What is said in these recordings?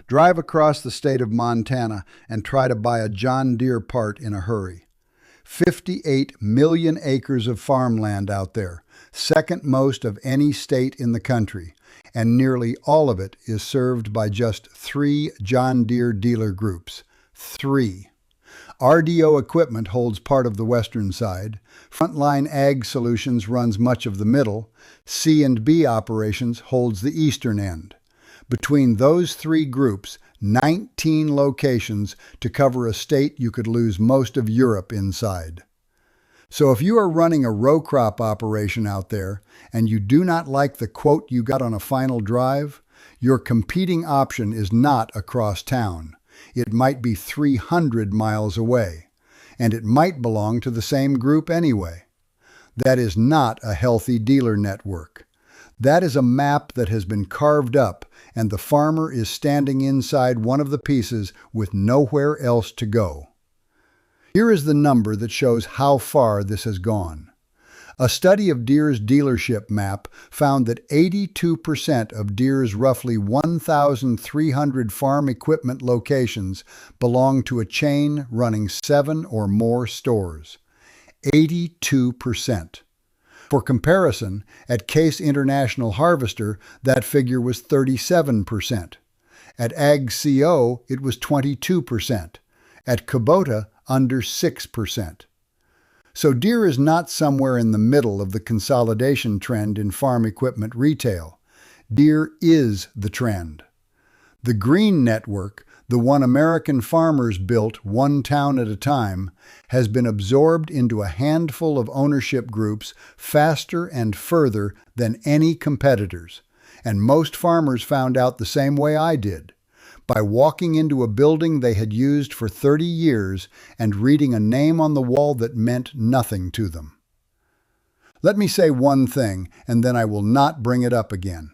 Drive across the state of Montana and try to buy a John Deere part in a hurry. 58 million acres of farmland out there, second most of any state in the country, and nearly all of it is served by just 3 John Deere dealer groups. 3. RDO Equipment holds part of the western side, Frontline Ag Solutions runs much of the middle, C&B Operations holds the eastern end. Between those 3 groups, 19 locations to cover a state you could lose most of Europe inside. So if you are running a row crop operation out there and you do not like the quote you got on a final drive, your competing option is not across town. It might be 300 miles away, and it might belong to the same group anyway. That is not a healthy dealer network. That is a map that has been carved up, and the farmer is standing inside one of the pieces with nowhere else to go. Here is the number that shows how far this has gone. A study of Deere's dealership map found that 82% of Deere's roughly 1,300 farm equipment locations belong to a chain running 7 or more stores. 82%. For comparison, at Case International Harvester, that figure was 37%. At AgCO, it was 22%. At Kubota, under 6%. So Deere is not somewhere in the middle of the consolidation trend in farm equipment retail. Deere is the trend. The green network, the one American farmers built one town at a time, has been absorbed into a handful of ownership groups faster and further than any competitors. And most farmers found out the same way I did, by walking into a building they had used for 30 years and reading a name on the wall that meant nothing to them. Let me say one thing, and then I will not bring it up again.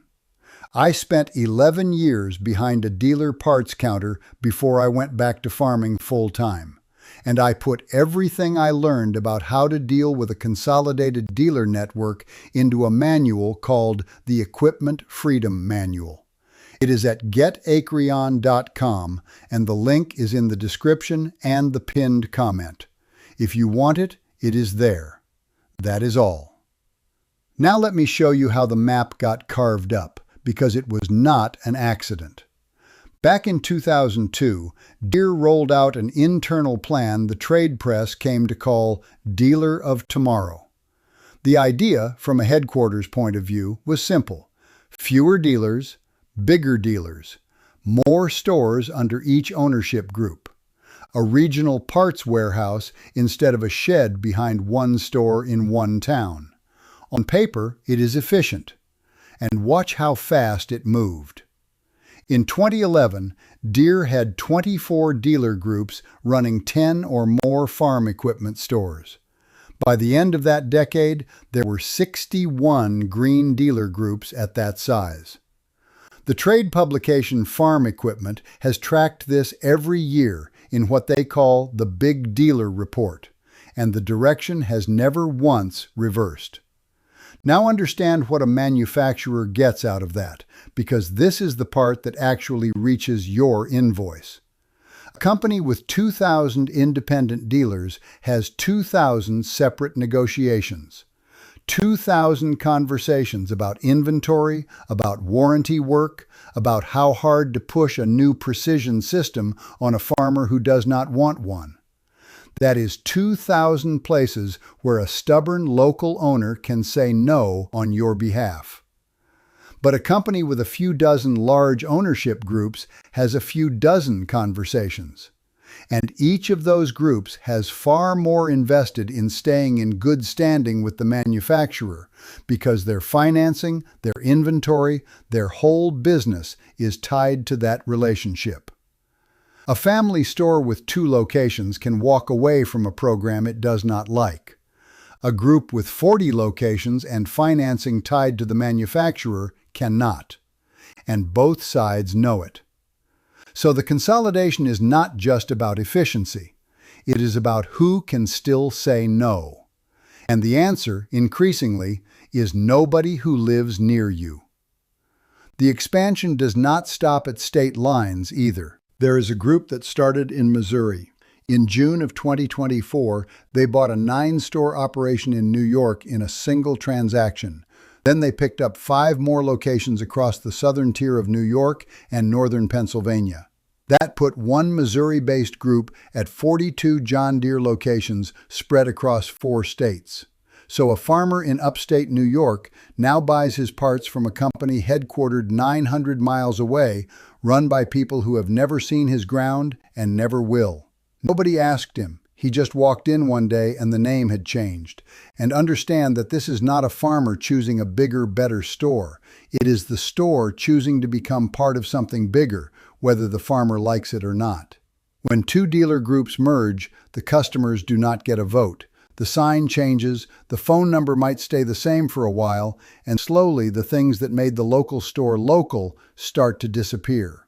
I spent 11 years behind a dealer parts counter before I went back to farming full-time, and I put everything I learned about how to deal with a consolidated dealer network into a manual called the Equipment Freedom Manual. It is at getacreon.com, and the link is in the description and the pinned comment. If you want it, it is there. That is all. Now let me show you how the map got carved up, because it was not an accident. Back in 2002, Deere rolled out an internal plan the trade press came to call Dealer of Tomorrow. The idea, from a headquarters point of view, was simple. Fewer dealers, bigger dealers, more stores under each ownership group, a regional parts warehouse instead of a shed behind one store in one town. On paper, it is efficient. And watch how fast it moved. In 2011, Deere had 24 dealer groups running 10 or more farm equipment stores. By the end of that decade, there were 61 green dealer groups at that size. The trade publication Farm Equipment has tracked this every year in what they call the Big Dealer Report, and the direction has never once reversed. Now understand what a manufacturer gets out of that, because this is the part that actually reaches your invoice. A company with 2,000 independent dealers has 2,000 separate negotiations. 2,000 conversations about inventory, about warranty work, about how hard to push a new precision system on a farmer who does not want one. That is 2,000 places where a stubborn local owner can say no on your behalf. But a company with a few dozen large ownership groups has a few dozen conversations. And each of those groups has far more invested in staying in good standing with the manufacturer because their financing, their inventory, their whole business is tied to that relationship. A family store with 2 locations can walk away from a program it does not like. A group with 40 locations and financing tied to the manufacturer cannot. And both sides know it. So the consolidation is not just about efficiency. It is about who can still say no. And the answer, increasingly, is nobody who lives near you. The expansion does not stop at state lines either. There is a group that started in Missouri. In June of 2024, they bought a 9-store operation in New York in a single transaction. Then they picked up 5 more locations across the southern tier of New York and northern Pennsylvania. That put one Missouri-based group at 42 John Deere locations spread across 4 states. So a farmer in upstate New York now buys his parts from a company headquartered 900 miles away, run by people who have never seen his ground and never will. Nobody asked him. He just walked in one day and the name had changed. And understand that this is not a farmer choosing a bigger, better store. It is the store choosing to become part of something bigger, whether the farmer likes it or not. When 2 dealer groups merge, the customers do not get a vote. The sign changes, the phone number might stay the same for a while, and slowly the things that made the local store local start to disappear.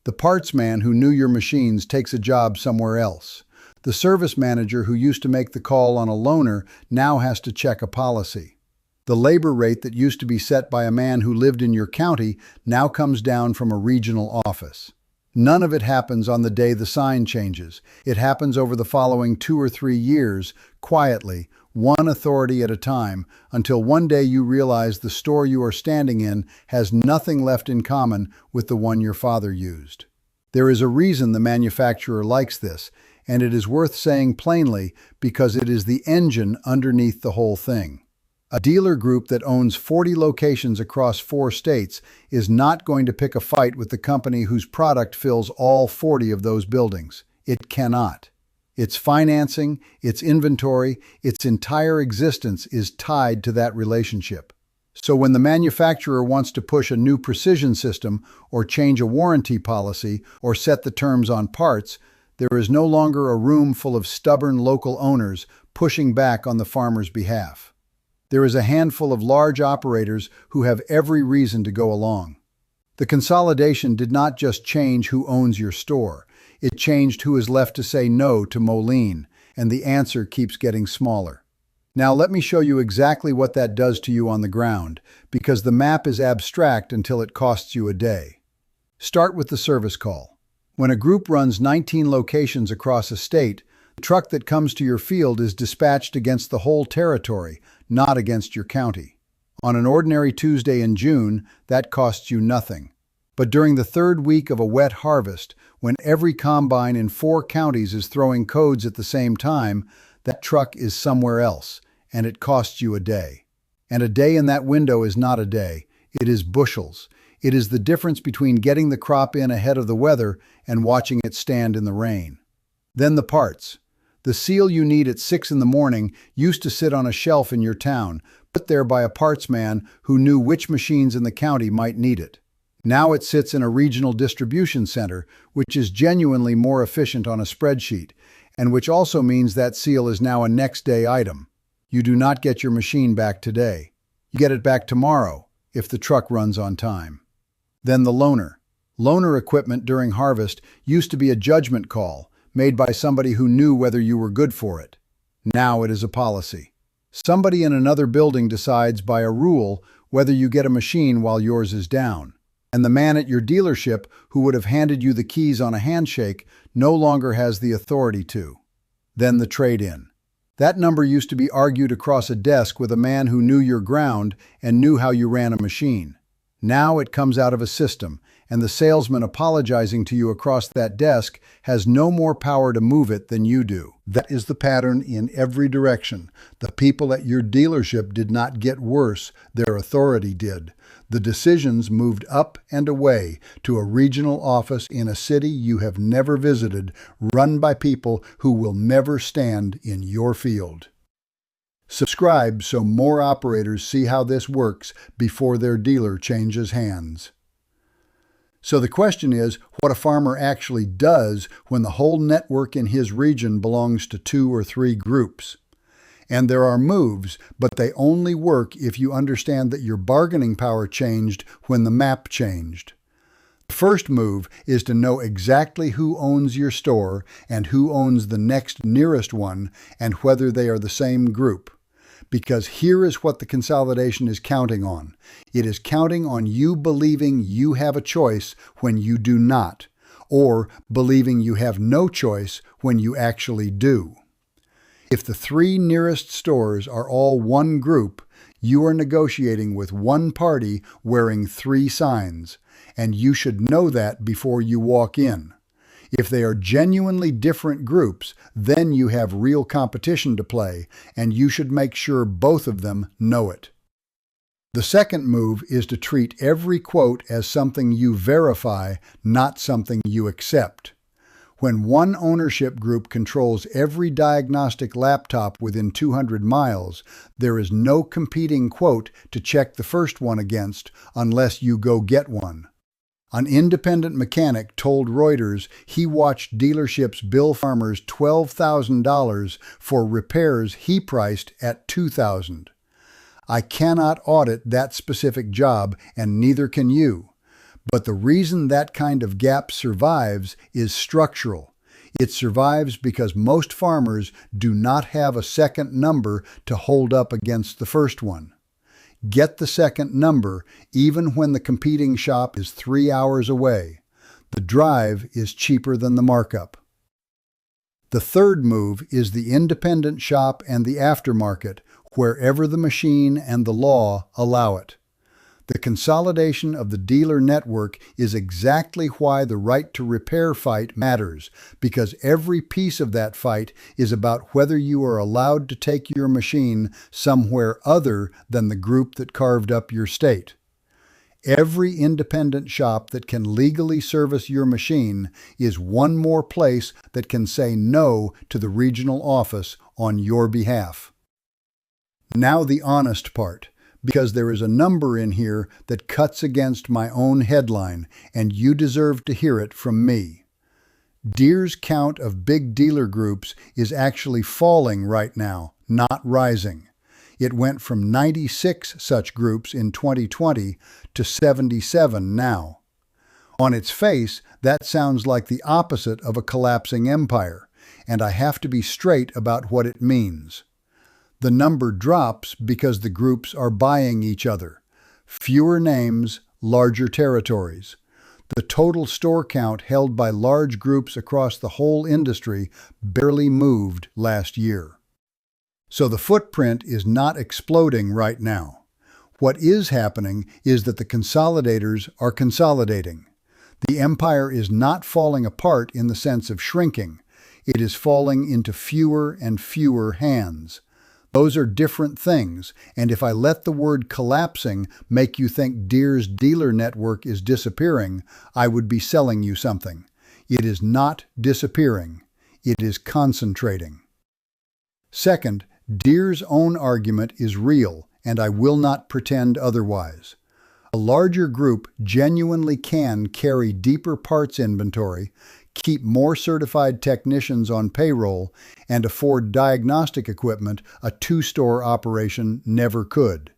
The parts man who knew your machines takes a job somewhere else. The service manager who used to make the call on a loaner now has to check a policy. The labor rate that used to be set by a man who lived in your county now comes down from a regional office. None of it happens on the day the sign changes. It happens over the following 2 or 3 years, quietly, one authority at a time, until one day you realize the store you are standing in has nothing left in common with the one your father used. There is a reason the manufacturer likes this, and it is worth saying plainly because it is the engine underneath the whole thing. A dealer group that owns 40 locations across 4 states is not going to pick a fight with the company whose product fills all 40 of those buildings. It cannot. Its financing, its inventory, its entire existence is tied to that relationship. So when the manufacturer wants to push a new precision system or change a warranty policy or set the terms on parts, there is no longer a room full of stubborn local owners pushing back on the farmer's behalf. There is a handful of large operators who have every reason to go along. The consolidation did not just change who owns your store. It changed who is left to say no to Moline, and the answer keeps getting smaller. Now let me show you exactly what that does to you on the ground, because the map is abstract until it costs you a day. Start with the service call. When a group runs 19 locations across a state, the truck that comes to your field is dispatched against the whole territory, not against your county. On an ordinary Tuesday in June, that costs you nothing. But during the 3rd week of a wet harvest, when every combine in 4 counties is throwing codes at the same time, that truck is somewhere else, and it costs you a day. And a day in that window is not a day. It is bushels. It is the difference between getting the crop in ahead of the weather and watching it stand in the rain. Then the parts. The seal you need at 6 in the morning used to sit on a shelf in your town, put there by a parts man who knew which machines in the county might need it. Now it sits in a regional distribution center, which is genuinely more efficient on a spreadsheet, and which also means that seal is now a next-day item. You do not get your machine back today. You get it back tomorrow, if the truck runs on time. Then the loaner. Loaner equipment during harvest used to be a judgment call, made by somebody who knew whether you were good for it. Now it is a policy. Somebody in another building decides by a rule whether you get a machine while yours is down. And the man at your dealership who would have handed you the keys on a handshake no longer has the authority to. Then the trade-in. That number used to be argued across a desk with a man who knew your ground and knew how you ran a machine. Now it comes out of a system, and the salesman apologizing to you across that desk has no more power to move it than you do. That is the pattern in every direction. The people at your dealership did not get worse, their authority did. The decisions moved up and away to a regional office in a city you have never visited, run by people who will never stand in your field. Subscribe so more operators see how this works before their dealer changes hands. So the question is what a farmer actually does when the whole network in his region belongs to 2 or 3 groups. And there are moves, but they only work if you understand that your bargaining power changed when the map changed. The first move is to know exactly who owns your store and who owns the next nearest one and whether they are the same group. because here is what the consolidation is counting on. It is counting on you believing you have a choice when you do not, or believing you have no choice when you actually do. If the 3 nearest stores are all one group, you are negotiating with one party wearing 3 signs, and you should know that before you walk in. If they are genuinely different groups, then you have real competition to play, and you should make sure both of them know it. The second move is to treat every quote as something you verify, not something you accept. When one ownership group controls every diagnostic laptop within 200 miles, there is no competing quote to check the first one against unless you go get one. An independent mechanic told Reuters he watched dealerships bill farmers $12,000 for repairs he priced at $2,000. I cannot audit that specific job, and neither can you. But the reason that kind of gap survives is structural. It survives because most farmers do not have a second number to hold up against the first one. Get the second number even when the competing shop is 3 hours away. The drive is cheaper than the markup. The third move is the independent shop and the aftermarket, wherever the machine and the law allow it. The consolidation of the dealer network is exactly why the right to repair fight matters, because every piece of that fight is about whether you are allowed to take your machine somewhere other than the group that carved up your state. Every independent shop that can legally service your machine is one more place that can say no to the regional office on your behalf. Now the honest part, because there is a number in here that cuts against my own headline, and you deserve to hear it from me. Deere's count of big dealer groups is actually falling right now, not rising. It went from 96 such groups in 2020 to 77 now. On its face, that sounds like the opposite of a collapsing empire, and I have to be straight about what it means. The number drops because the groups are buying each other. Fewer names, larger territories. The total store count held by large groups across the whole industry barely moved last year. So the footprint is not exploding right now. What is happening is that the consolidators are consolidating. The empire is not falling apart in the sense of shrinking. It is falling into fewer and fewer hands. Those are different things, and if I let the word collapsing make you think Deere's dealer network is disappearing, I would be selling you something. It is not disappearing. It is concentrating. Second, Deere's own argument is real, and I will not pretend otherwise. A larger group genuinely can carry deeper parts inventory, keep more certified technicians on payroll, and afford diagnostic equipment a 2-store operation never could.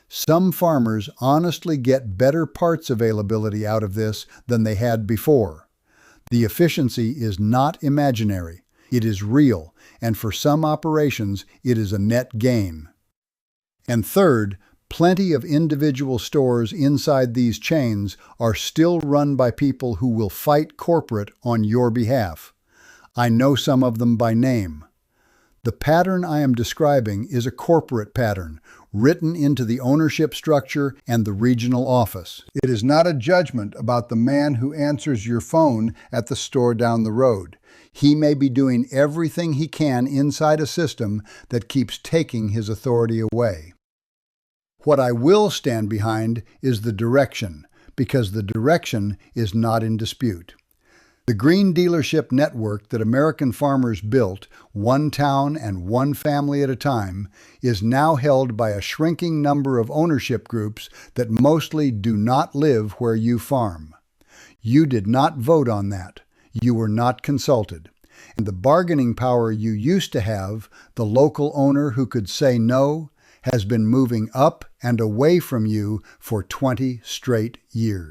Some farmers honestly get better parts availability out of this than they had before. The efficiency is not imaginary. It is real, and for some operations, it is a net gain. And third, plenty of individual stores inside these chains are still run by people who will fight corporate on your behalf. I know some of them by name. The pattern I am describing is a corporate pattern, written into the ownership structure and the regional office. It is not a judgment about the man who answers your phone at the store down the road. He may be doing everything he can inside a system that keeps taking his authority away. What I will stand behind is the direction, because the direction is not in dispute. The green dealership network that American farmers built, one town and one family at a time, is now held by a shrinking number of ownership groups that mostly do not live where you farm. You did not vote on that. You were not consulted. And the bargaining power you used to have, the local owner who could say no, has been moving up and away from you for 20 straight years.